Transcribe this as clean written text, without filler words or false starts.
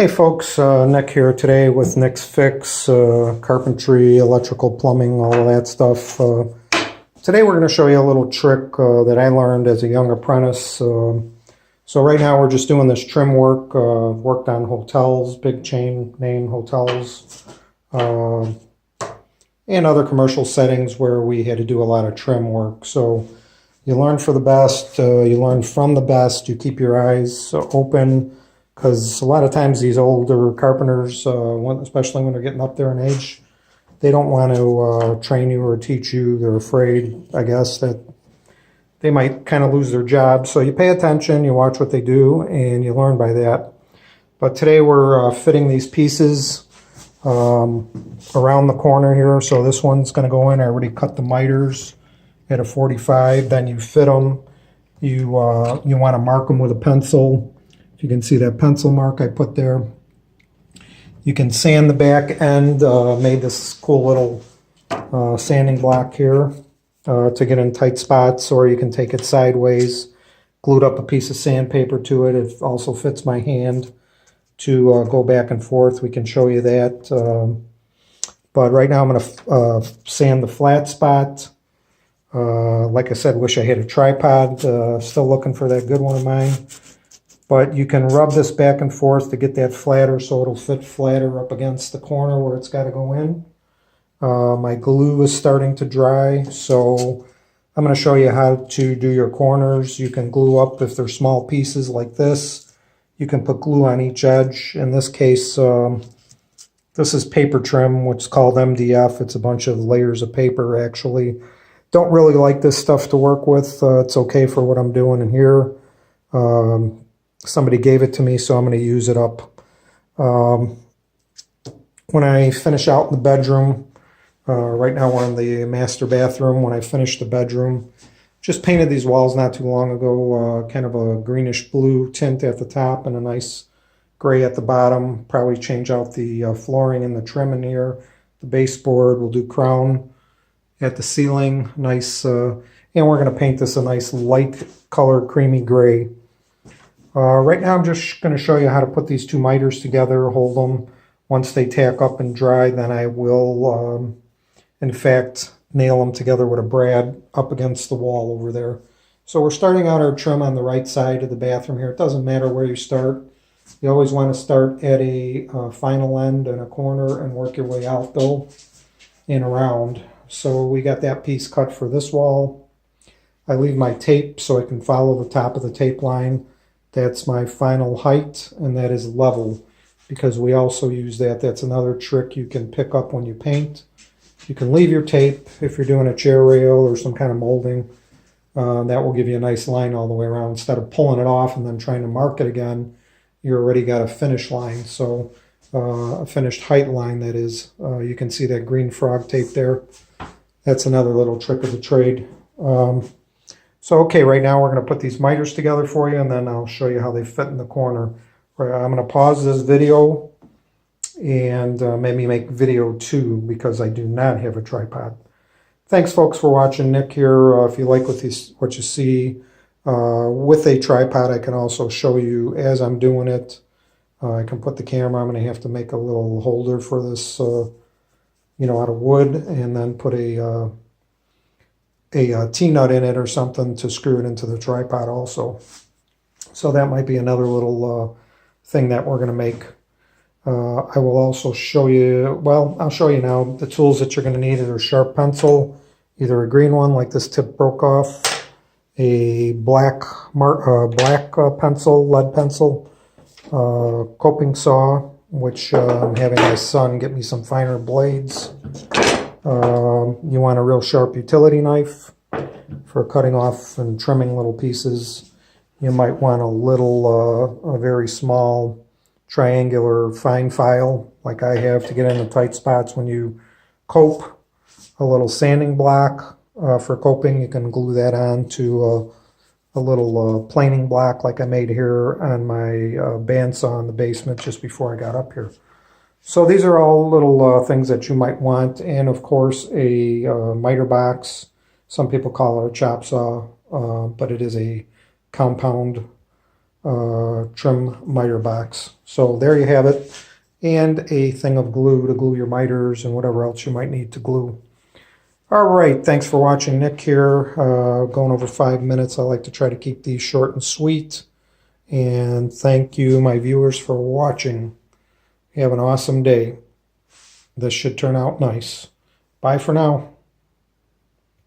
Hey folks, Nick here today with NixX-FiXx, carpentry, electrical, plumbing, all of that stuff. Today we're going to show you a little trick that I learned as a young apprentice. So right now we're just doing this trim work. Worked on hotels, big chain name hotels, and other commercial settings where we had to do a lot of trim work. So you learn for the best, you learn from the best, you keep your eyes open. Because a lot of times these older carpenters, especially when they're getting up there in age, they don't want to train you or teach you. They're afraid, I guess, that they might kind of lose their job. So you pay attention, you watch what they do, and you learn by that. But today we're fitting these pieces around the corner here. So this one's going to go in. I already cut the miters at a 45. Then you fit them. You want to mark them with a pencil. You can see that pencil mark I put there. You can sand the back end. Made this cool little sanding block here to get in tight spots, or you can take it sideways. Glued up a piece of sandpaper to it. It also fits my hand to go back and forth. We can show you that. But right now I'm going to sand the flat spot. Like I said, wish I had a tripod. Still looking for that good one of mine. But you can rub this back and forth to get that flatter so it'll fit flatter up against the corner where it's got to go in. My glue is starting to dry, so I'm going to show you how to do your corners. You can glue up if they're small pieces like this. You can put glue on each edge. In this case, this is paper trim, which is called MDF. It's a bunch of layers of paper, actually. Don't really like this stuff to work with. It's okay for what I'm doing in here. Somebody gave it to me, so I'm going to use it up. When I finish out in the bedroom, right now we're in the master bathroom. When I finish the bedroom, just painted these walls not too long ago, kind of a greenish blue tint at the top and a nice gray at the bottom. Probably change out the flooring and the trim in here. The baseboard, we'll do crown at the ceiling, nice, and we're going to paint this a nice light color, creamy gray. Right now I'm just going to show you how to put these two miters together, hold them. Once they tack up and dry, then I will, in fact, nail them together with a brad up against the wall over there. So we're starting out our trim on the right side of the bathroom here. It doesn't matter where you start. You always want to start at a final end and a corner and work your way out, though, and around. So we got that piece cut for this wall. I leave my tape so I can follow the top of the tape line. That's my final height, and that is level, because we also use that. That's another trick you can pick up when you paint. You can leave your tape if you're doing a chair rail or some kind of molding. That will give you a nice line all the way around. Instead of pulling it off and then trying to mark it again, you already got a finish line. So a finished height line, that is. You can see that green frog tape there. That's another little trick of the trade. So, okay, right now we're going to put these miters together for you, and then I'll show you how they fit in the corner. I'm going to pause this video and maybe make video 2 because I do not have a tripod. Thanks, folks, for watching. Nick here. If you like what you see with a tripod, I can also show you as I'm doing it. I can put the camera. I'm going to have to make a little holder for this, out of wood, and then put a T-nut in it or something to screw it into the tripod also. So that might be another little thing that we're going to make. I will also show you, well, I'll show you now the tools that you're going to need are a sharp pencil, either a green one like this tip broke off, a black pencil, lead pencil, coping saw, which I'm having my son get me some finer blades. You want a real sharp utility knife for cutting off and trimming little pieces. You might want a very small triangular fine file like I have to get into tight spots when you cope. A little sanding block for coping. You can glue that on to a little planing block like I made here on my bandsaw in the basement just before I got up here. So these are all little things that you might want, and of course a miter box. Some people call it a chop saw, but it is a compound trim miter box. So there you have it, and a thing of glue to glue your miters and whatever else you might need to glue. All right, thanks for watching. Nick here, going over 5 minutes. I like to try to keep these short and sweet. And thank you, my viewers, for watching. Have an awesome day. This should turn out nice. Bye for now.